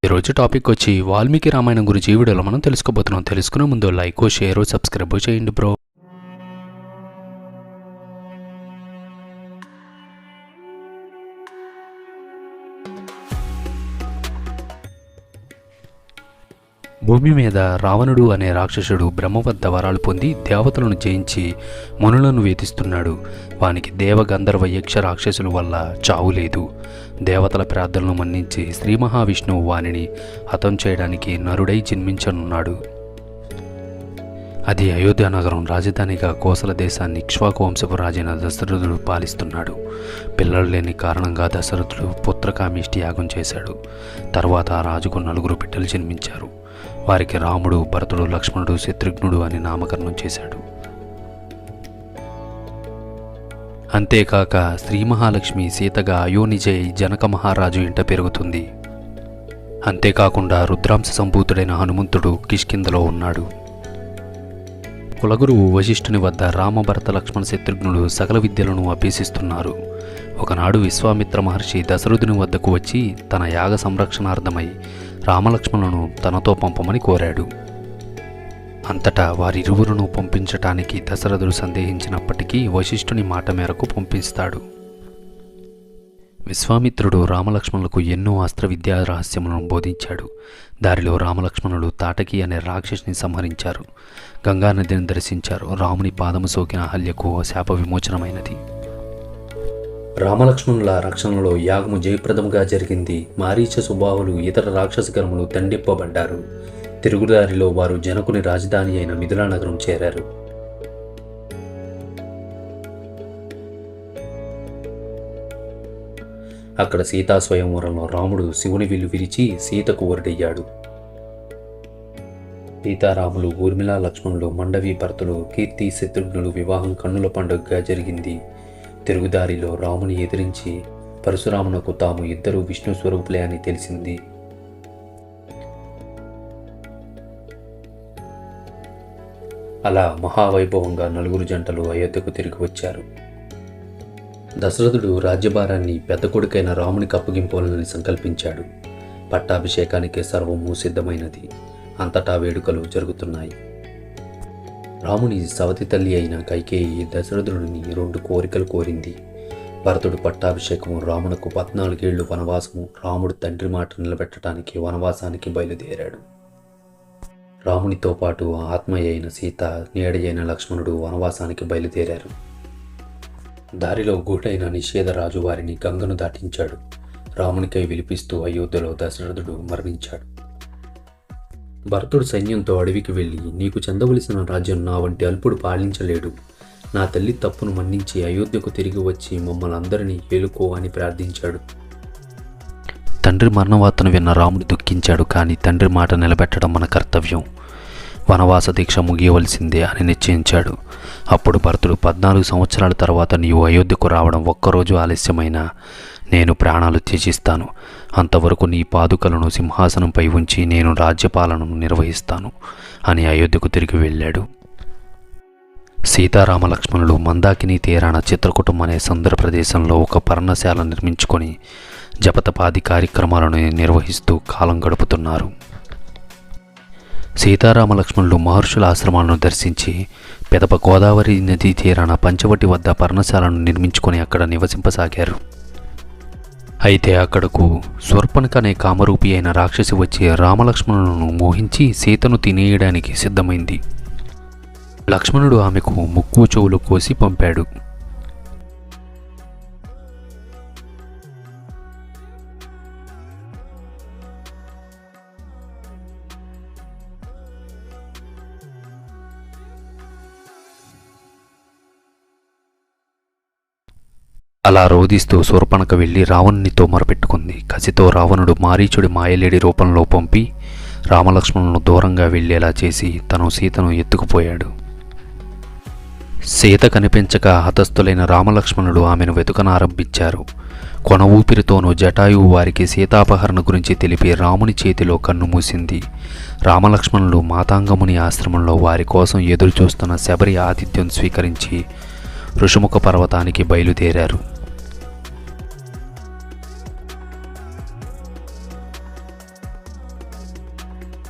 ఈరోజు టాపిక్ వచ్చి వాల్మీకి రామాయణం గురించి ఈ వీడియోలో మనం తెలుసుకోబోతున్నాం. తెలుసుకునే ముందు లైక్, షేర్, సబ్స్క్రైబ్ చేయండి బ్రో. భూమి మీద రావణుడు అనే రాక్షసుడు బ్రహ్మ వద్ద వరాలు పొంది దేవతలను జయించి మునులను వేధిస్తున్నాడు. వానికి దేవ, గంధర్వ, యక్ష, రాక్షసుల వల్ల చావు లేదు. దేవతల ప్రార్థనలు మన్నించి శ్రీ మహావిష్ణువు వానిని హతం చేయడానికి నరుడై జన్మించనున్నాడు. అది అయోధ్య నగరం రాజధానిగా కోసల దేశాన్ని ఇక్ష్వాకు వంశపు రాజైన దశరథుడు పాలిస్తున్నాడు. పిల్లలు లేని కారణంగా దశరథుడు పుత్రకామిష్టి యాగం చేశాడు. తర్వాత ఆ రాజుకు 4 బిడ్డలు జన్మించారు. వారికి రాముడు, భరతుడు, లక్ష్మణుడు, శత్రుఘ్నుడు అని నామకరణం చేశాడు. అంతేకాక శ్రీ మహాలక్ష్మి సీతగా అయోనిజై జనక మహారాజు ఇంట పెరుగుతుంది. అంతేకాకుండా రుద్రాంశ సంభూతుడైన హనుమంతుడు కిష్కింధలో ఉన్నాడు. కులగురువు వశిష్ఠుని వద్ద రామ, భరత, లక్ష్మణ, శత్రుఘ్నుడు సకల విద్యలను అభ్యసిస్తున్నారు. ఒకనాడు విశ్వామిత్ర మహర్షి దశరథుని వద్దకు వచ్చి తన యాగ సంరక్షణార్థమై రామలక్ష్మణులను తనతో పంపమని కోరాడు. అంతటా వారిరువురును పంపించటానికి దశరథుడు సందేహించినప్పటికీ వశిష్ఠుని మాట మేరకు పంపిస్తాడు. విశ్వామిత్రుడు రామలక్ష్మణులకు ఎన్నో అస్త్ర విద్యా రహస్యములను బోధించాడు. దారిలో రామలక్ష్మణులు తాటకి అనే రాక్షసుని సంహరించారు. గంగానదిని దర్శించారు. రాముని పాదము సోకిన అహల్యకు శాప విమోచనమైనది. రామలక్ష్మణుల రక్షణలో యాగము జయప్రదముగా జరిగింది. మారీచ, సుబాహులు, ఇతర రాక్షస గణములు దండెప్పబడ్డారు. తిరుగుదారిలో వారు జనకుని రాజధాని అయిన మిథిలా నగరం చేరారు. అక్కడ సీతా స్వయంవరంలో రాముడు శివుని విల్లు విరిచి సీతకు వరుడయ్యాడు. సీతారాములు, ఊర్మిళ, లక్ష్మణులు, మండవి, భరతులు, కీర్తి, శత్రుఘ్నులు వివాహం కన్నుల పండుగగా జరిగింది. తిరుగుదారిలో రాముని ఎదిరించి పరశురామునకు తాము ఇద్దరు విష్ణు స్వరూపులే అని తెలిసింది. అలా మహావైభవంగా 4 జంటలు అయోధ్యకు తిరిగి వచ్చారు. దశరథుడు రాజ్యభారాన్ని పెద్ద కొడుకైన రామునికి అప్పగింపాలని సంకల్పించాడు. పట్టాభిషేకానికి సర్వము సిద్ధమైనది. అంతటా వేడుకలు జరుగుతున్నాయి. రాముని సవతి తల్లి అయిన కైకేయి దశరథుడిని 2 కోరికలు కోరింది. భరతుడు పట్టాభిషేకము, రామునకు 14 ఏళ్లు వనవాసము. రాముడు తండ్రి మాట నిలబెట్టడానికి వనవాసానికి బయలుదేరాడు. రామునితో పాటు ఆత్మయ్య అయిన సీత, నీడ అయిన లక్ష్మణుడు వనవాసానికి బయలుదేరారు. దారిలో గూడైన నిషేధరాజు వారిని గంగను దాటించాడు. రామునికై విలిపిస్తూ అయోధ్యలో దశరథుడు మరణించాడు. భరతుడు సైన్యంతో అడవికి వెళ్ళి, నీకు చెందవలసిన రాజ్యం నా వంటి అల్పుడు పాలించలేడు. నా తల్లి తప్పును మన్నించి అయోధ్యకు తిరిగి వచ్చి మమ్మల్ని అందరినీ ఏలుకో అని ప్రార్థించాడు. తండ్రి మరణవార్తను విన్న రాముడు దుఃఖించాడు. కానీ తండ్రి మాట నిలబెట్టడం మన కర్తవ్యం. వనవాస దీక్ష ముగియవలసిందే అని నిశ్చయించాడు. అప్పుడు భరతుడు, 14 సంవత్సరాల తర్వాత నీవు అయోధ్యకు రావడం ఒక్కరోజు ఆలస్యమైనా నేను ప్రాణాలు త్యజిస్తాను. అంతవరకు నీ పాదుకలను సింహాసనంపై ఉంచి నేను రాజ్యపాలనను నిర్వహిస్తాను అని అయోధ్యకు తిరిగి వెళ్ళాడు. సీతారామ లక్ష్మణులు మందాకిని తీరాన చిత్రకూటం అనే సుందర ప్రదేశంలో ఒక పర్ణశాల నిర్మించుకొని జపతపాది కార్యక్రమాలను నిర్వహిస్తూ కాలం గడుపుతున్నారు. సీతారామ లక్ష్మణులు మహర్షుల ఆశ్రమాలను దర్శించి పెదప గోదావరి నదీ తీరాన పంచవటి వద్ద పర్ణశాలను నిర్మించుకొని అక్కడ నివసింపసాగారు. అయితే అక్కడకు శూర్పణఖ అనే కామరూపి అయిన రాక్షసి వచ్చి రామలక్ష్మణులను మోహించి సీతను తినేయడానికి సిద్ధమైంది. లక్ష్మణుడు ఆమెకు ముక్కు, చెవులు కోసి పంపాడు. అలా రోధిస్తూ శూర్పణఖ వెళ్ళి రావణునితో మొరపెట్టుకుంది. కసితో రావణుడు మారీచుడి మాయలేడి రూపంలో పంపి రామలక్ష్మణులను దూరంగా వెళ్లేలా చేసి తను సీతను ఎత్తుకుపోయాడు. సీత కనిపించక హతస్థులైన రామలక్ష్మణుడు ఆమెను వెతుకనారంభించారు. కొన ఊపిరితోనూ జటాయువు వారికి సీతాపహరణ గురించి తెలిపి రాముని చేతిలో కన్ను మూసింది. రామలక్ష్మణులు మాతాంగముని ఆశ్రమంలో వారి కోసం ఎదురుచూస్తున్న శబరి ఆతిథ్యం స్వీకరించి ఋషిముఖ పర్వతానికి బయలుదేరారు.